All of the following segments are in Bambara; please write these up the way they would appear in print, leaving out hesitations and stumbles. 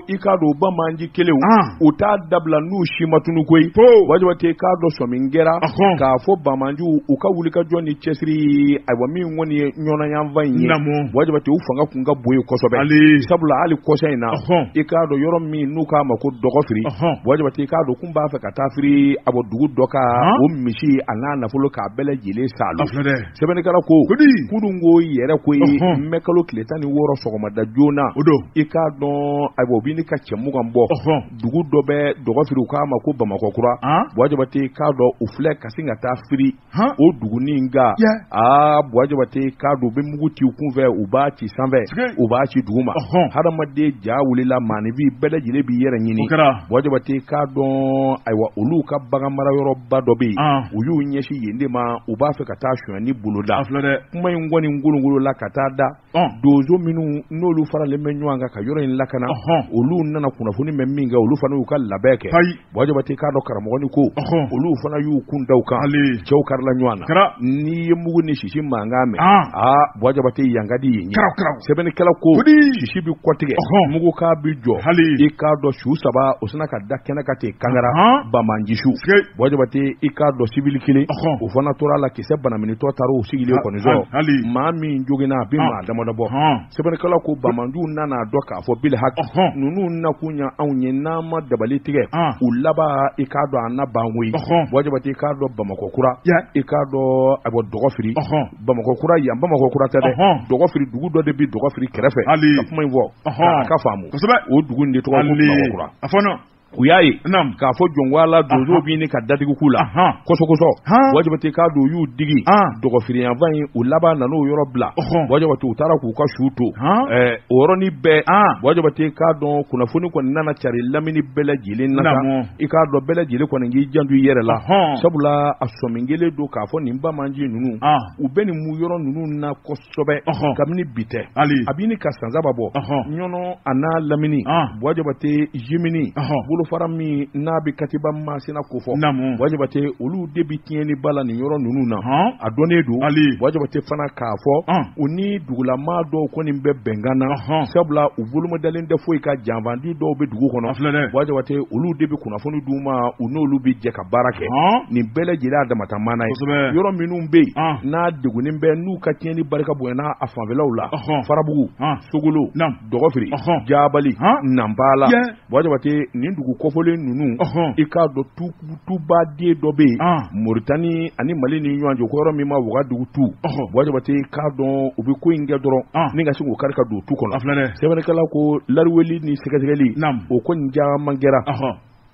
i k'a dɔn bamanji kelenw u t'a dabila n'u si matunu koyi wajiba tɛ k'a dɔn sɔmin kɛra k'a fɔ bamanjiw u ka wuli ka jɔ ni cɛsiri ayiwa min kɔni ye ɲɔnɔyanfan in ye wajiba tɛ u fanga kun ka bon ye kosɛbɛ sabula hali kɔsa in na i k'a dɔn yɔrɔ min n'u k'a ma ko dɔgɔfiri wajiba tɛ k'a dɔn kun b'a fɛ ka taa firi a bɔ dugu dɔ ka o misi a n'a nafolo k'a bɛɛ lajɛlen salo sɛbɛnnikɛla ko kunun ko yɛrɛ ko ye mɛ kalo tile 16 sɔgɔmada joona i k'a dɔn ayiwa u bɛ ni ka cɛ 20 bɔ dugu dɔ bɛ dɔgɔfiri u k'a ma ko bamakɔkura wajiba tɛ k'a dɔn u filɛ ka sin ka taa firi o dugunin nga wajiba tɛ k'a dɔn u bɛ mugu ci u kun fɛ u b'a ci sanfɛ u b'a ci dugu ma hadamaden ja wulila maanifi bɛɛ lajɛlen b'i yɛrɛ ɲini wajiba tɛ k'a dɔn ayiwa olu ka bagan mara yɔrɔba dɔ bɛ yen u y'u ɲɛsin yen de ma u b'a fɛ ka taa sonyani boloda kuma in kɔni ngolongolo la ka taa da donso minnu n'olu faralen bɛ ɲɔgɔn kan ka yɔrɔ in lakana olu nana kunnafoni bɛ min kɛ olu fana y'u ka labɛn kɛ wajiba tɛ k'a dɔn karamɔgɔni ko olu fana y'u kun da u kan cɛw karila ɲɔgɔn na n'i ye mugu ni sisi mankan mɛn wajiba tɛ yankadi yen sɛbɛnnikɛla ko sisi bi kɔtigɛ mugu k'a bi jɔ i k'a dɔn su 3 o sina ka da kɛnɛ ka ten kangara bamanjisu wajiba tɛ i k'a dɔn sibili 1 o fana tora la kisɛ banaminitɔ taara u sigilen kɔni sɔrɔ maa min joginna a bɛ maa damadɔ bɔ sɛbɛnnikɛla ko bamanjuw nana dɔn k'a fɔ bil hak ninnu nakun ya anw ye n'an ma dabali tigɛ u laban i k'a dɔn an na bangoyi wajiba tɛ i k'a dɔn bamakɔkura i k'a dɔn a bɔ dɔgɔfiri bamakɔkura yan bamakɔkura tɛ dɛ dɔgɔfiri dugu dɔ de bi dɔgɔfiri kɛrɛfɛ ka kuma in fɔ k'a ka faamu o dugu in de tɔgɔ ko bamakɔkura u y'a ye k'a fɔ jɔnwala donso b'i ni ka datigiw k'u la kosɔkosɔ wajiba tɛ k'a don u y'u digi dɔgɔfiriyanfan in u laban nan'o yɔrɔ bila wajiba tɛ u taara k'u ka su to o yɔrɔnin bɛɛ wajiba tɛ k'a dɔn kunnafoni kɔni nana cari lamini bɛɛ lajɛlen na i k'a dɔn bɛɛ lajɛlen kɔni k'i janto i yɛrɛ la sabula a sɔmin kelen don k'a fɔ nin bamanji ninnu u bɛ nin mu yɔrɔ ninnu na kosɛbɛ kabini bi tɛ a b'i ni ka sansaba bɔ ɲɔnɔ a n'a lamini wajiba tɛ jimini fara min n'a bɛ katiba masina ko fɔ wajiba tɛ olu de bi tiɲɛni bala nin yɔrɔ ninnu na a dɔnnen don wajiba tɛ fana k'a fɔ u ni dugulama dɔw kɔni bɛ bɛnkan na sabula u bolomodalen tɛ foyi ka janfandi dɔw bɛ dugu kɔnɔ wajiba tɛ olu de bɛ kunnafoni d'u ma u n'olu bɛ jɛ ka baara kɛ nin bɛɛ lajɛlen damatamaana ye yɔrɔ minnu bɛ yen n'a degunnen bɛ n'u ka tiɲɛni barika bonyana a fanfɛlaw la farabugu sogolo dɔgɔfiri jaabali nanbala wajiba tɛ nin dugu kɔfɔlen ninnu i k'a dɔn tubaden dɔ bɛ yen Moritani ani Mali ni ɲɔgɔn cɛ ko yɔrɔ min ma Wagadugu tu wajiba tɛ k'a dɔn u bɛ ko in kɛ dɔrɔn ni ka se k'o kari ka don tu kɔnɔ sɛbɛnnikɛla ko lariweli ni sɛgɛsɛgɛli o ko nin caman kɛra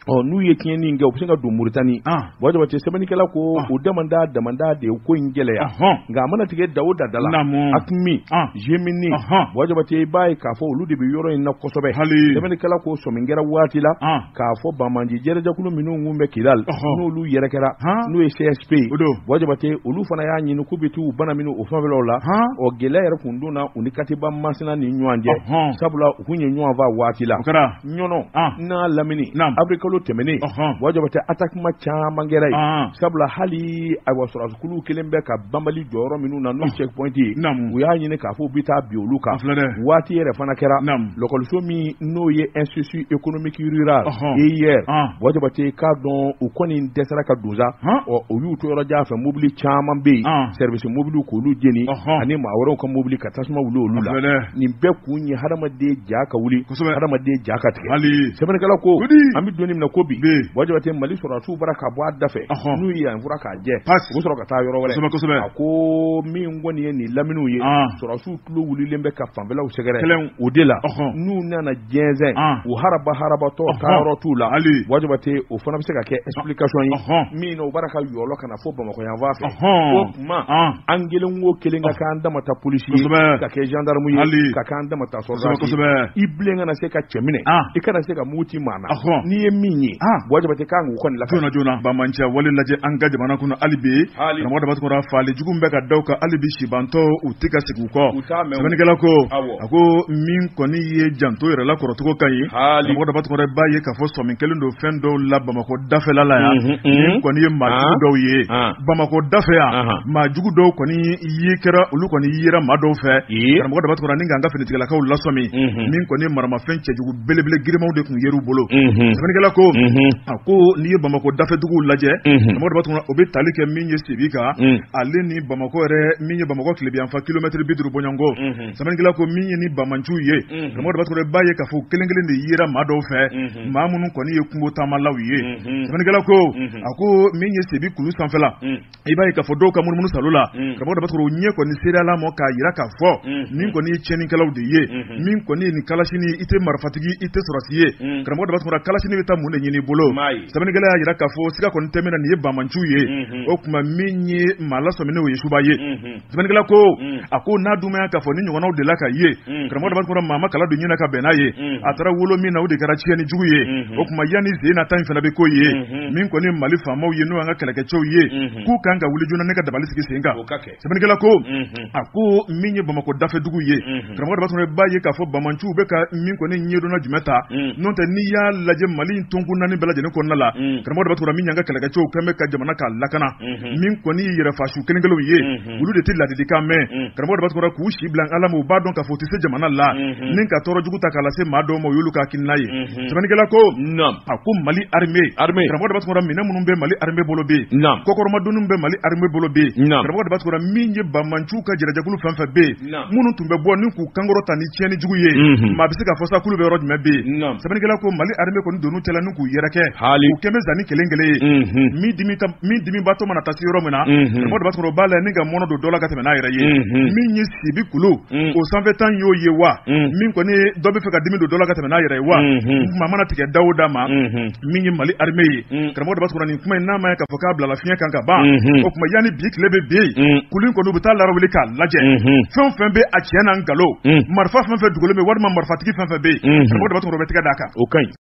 n'u ye tiɲɛni kɛ u bɛ se ka don Moritani wajiba tɛ sɛbɛnnikɛla ko o damanda de ye ko in gɛlɛya nka a mana tigɛ da o da la Atumi Jemini wajiba tɛ i b'a ye k'a fɔ olu de bɛ yɔrɔ in na kosɛbɛ sɛbɛnnikɛla ko sɔmin kɛra waati la k'a fɔ Bamanji jɛrɛjakulu minnu kun bɛ Kidal n'olu yɛrɛ kɛra n'o ye CSP wajiba tɛ olu fana y'a ɲini k'u bɛ t'u bana minnu o fanfɛlaw la gɛlɛya yɛrɛ kun donna u ni Katiba Masina ni ɲɔgɔn cɛ sabula u kun ye ɲɔgɔn fɛ waati la ɲɔnɔ n'a lamini Afrique tɛmɛnen wajiba tɛ attaquement caman kɛra yen sabula hali ayiwa sɔrɔdasiw kelen bɛ ka banbali jɔyɔrɔ minnu na n'o checkpoint ye u y'a ɲini k'a fɔ u bɛ taa bi olu kan waati yɛrɛ fana kɛra lɔkɔliso min n'o ye institut économique rural EIR wajiba tɛ k'a dɔn u kɔni dɛsɛra ka donsa u y'u to yɔrɔ jan fɛ mobili caman bɛ yen service mobile k'olu jeni ani maa wɛrɛw ka mobili ka tasuma wuli olu la nin bɛɛ kun ye hadamaden ja ka wuli hadamaden ja ka tigɛ sɛbɛnnikɛla ko an bɛ donni minɛ ko bi wajiba tɛ Mali sɔrɔdasiw bara ka bɔ a da fɛ n'u ye yan fura k'a jɛ u sɔrɔ ka taa yɔrɔ wɛrɛ a ko min kɔni ye nin laminiw ye sɔrɔdasiw tulo wulilen bɛ ka fanfɛlaw sɛgɛrɛ o de la n'u nana jɛnsɛn u harabatɔ taa yɔrɔ t'u la wajiba tɛ o fana bɛ se ka kɛ explication ye min na u bara ka yɔlɔ ka na fɔ Bamakɔ yan fan fɛ o kuma an kelen o kelen ka k'an damata polisi ye ka kɛ gendarme ye ka k'an damata sɔrɔdasi i bilen kana se ka cɛminɛ i kana se ka mugu ci maa na n'i ye min min ye wajaba te kan ko kon la jona bamancha wali laje anga jamana kuno alibi karamɔgɔ dama tukura fali jugu bɛ ka daw ka alibi shibantɔ u tɛ ka sigi u kɔ sɛbɛnnikɛla ko a ko min kɔni ye janto yɛrɛ la kɔrɔcogo ka ɲi karamɔgɔ dama tukura b'a ye k'a fɔ sɔmin kelen don fɛn dɔw la Bamakɔ dafɛla la yan min kɔni ye maa jugu dɔw ye Bamakɔ dafɛ yan maa jugu dɔw kɔni ye kɛra olu kɔni yera maa dɔw fɛ karamɔgɔ dama tukura ni k'an ka finitigilakaw lasɔmi min kɔni ye maramafɛn cɛjugu belebele girimanw de tun yer'u bolo sɛbɛnnikɛla ko a ko n'i ye Bamakɔ dafɛduguw lajɛ karamɔgɔ dama tukura o bɛ tali kɛ min ye Sebi kan ale ni Bamakɔ yɛrɛ min ye Bamakɔ tilebiyanfa kilomɛtiri 50 bɔɲɔngo sɛbɛnnikɛla ko min ye ni Bamanju ye karamɔgɔ dama tukura b'a ye k'a fɔ kelen kelen de yera maa dɔw fɛ maa minnu kɔni ye kungo taamalaw ye sɛbɛnnikɛla ko a ko min ye Sebi kulu sanfɛla i b'a ye k'a fɔ dɔw ka munumunu salo la karamɔgɔ dama tukura o ɲɛ kɔni seriyala mɔ k'a yira k'a fɔ min kɔni ye tiɲɛnikɛlaw de ye min kɔni ye ni kalasini i tɛ marifatigi i tɛ sɔrɔsi ye karamɔgɔ dama tukura kalasini bɛ taa mun de ɲini bolo sɛbɛnnikɛla y'a yira k'a fɔ siga kɔni tɛmɛna nin ye Bamanju ye o kuma min ye maa lasɔminen o ye Suba ye sɛbɛnnikɛla ko a ko n'a dumaya k'a fɔ ni ɲɔgɔnnaw delila ka ye karamɔgɔ dama tukura maa ma kala don ɲɛna ka bɛn n'a ye a taara wolo min na o de kɛra tiɲɛni jugu ye o kuma yanni sen na ta in fana bɛ ko ye min kɔni Mali faamaw ye n'o y'an ka kɛlɛkɛcɛw ye k'u kan ka wuli joona ne ka dabali sigi sen kan sɛbɛnnikɛla ko a ko min ye Bamakɔ dafɛdugu ye karamɔgɔ dama tukura b'a ye k'a fɔ Bamanju bɛ ka min kɔni ɲɛdɔnna jumɛn ta n'o tɛ n'i y'a lajɛ Mali in tonkun naani bɛɛ lajɛlen kɔnɔna la karamɔgɔ dama tukura min y'an ka kɛlɛkɛcɛw kɛn bɛ ka jamana k'a lakana min kɔni ye yɛrɛfasu kelenkelenw ye olu de tɛ ladilikan mɛn karamɔgɔ dama tukura k'u si bila Ala ma u b'a dɔn k'a fɔ u tɛ se jamana la ni ka tɔɔrɔ jugu ta k'a lase maa dɔw ma o y'olu ka hakilina ye sɛbɛnnikɛla ko a ko Mali armée karamɔgɔ dama tukura minɛn minnu bɛ Mali armée bolo bɛ yen kɔkɔrɔmadonninw bɛ Mali armée bolo bɛ yen karamɔgɔ dama tukura min ye Bamanju ka jɛrɛjɛkulu fɛn fɛn bɛ yen minnu tun bɛ bɔ ni k'u kankɔrɔ ta ni tiɲɛni jugu ye maa bɛ se k'a fɔ sa kulu bɛ yɔrɔ jumɛn bɛ yen sɛbɛnnikɛla ko Mali armée kɔni donn'u cɛla ni k'u yɛrɛkɛ u kɛn bɛ zanni kelen kelen ye min dimi baatɔ mana taa se yɔrɔ min na karamɔgɔ dama tukura b'a la ni ka mɔnɔ don dɔ la ka tɛmɛ n'a yɛrɛ ye min ye Sebi kulu o sanfɛtan y'o ye wa min kɔni dɔ bɛ fɛ ka dimi don dɔ la ka tɛmɛ n'a yɛrɛ ye wa maa mana tigɛ da o da ma min ye Mali armée ye karamɔgɔ dama tukura nin kuma in n'a ma ye k'a fɔ k'a bilala fiɲɛ kan ka ban o kuma yanni bi tile bɛ bin kulu in kɔni u bɛ taa larawuli k'a lajɛ fɛn o fɛn bɛ a tiɲɛ n'a nkalon marifa fɛn fɛn dugulen bɛ walima marifatigi fɛn fɛn bɛ yen karamɔgɔ dama tukura bɛ tɛgɛ d'a kan o ka ɲi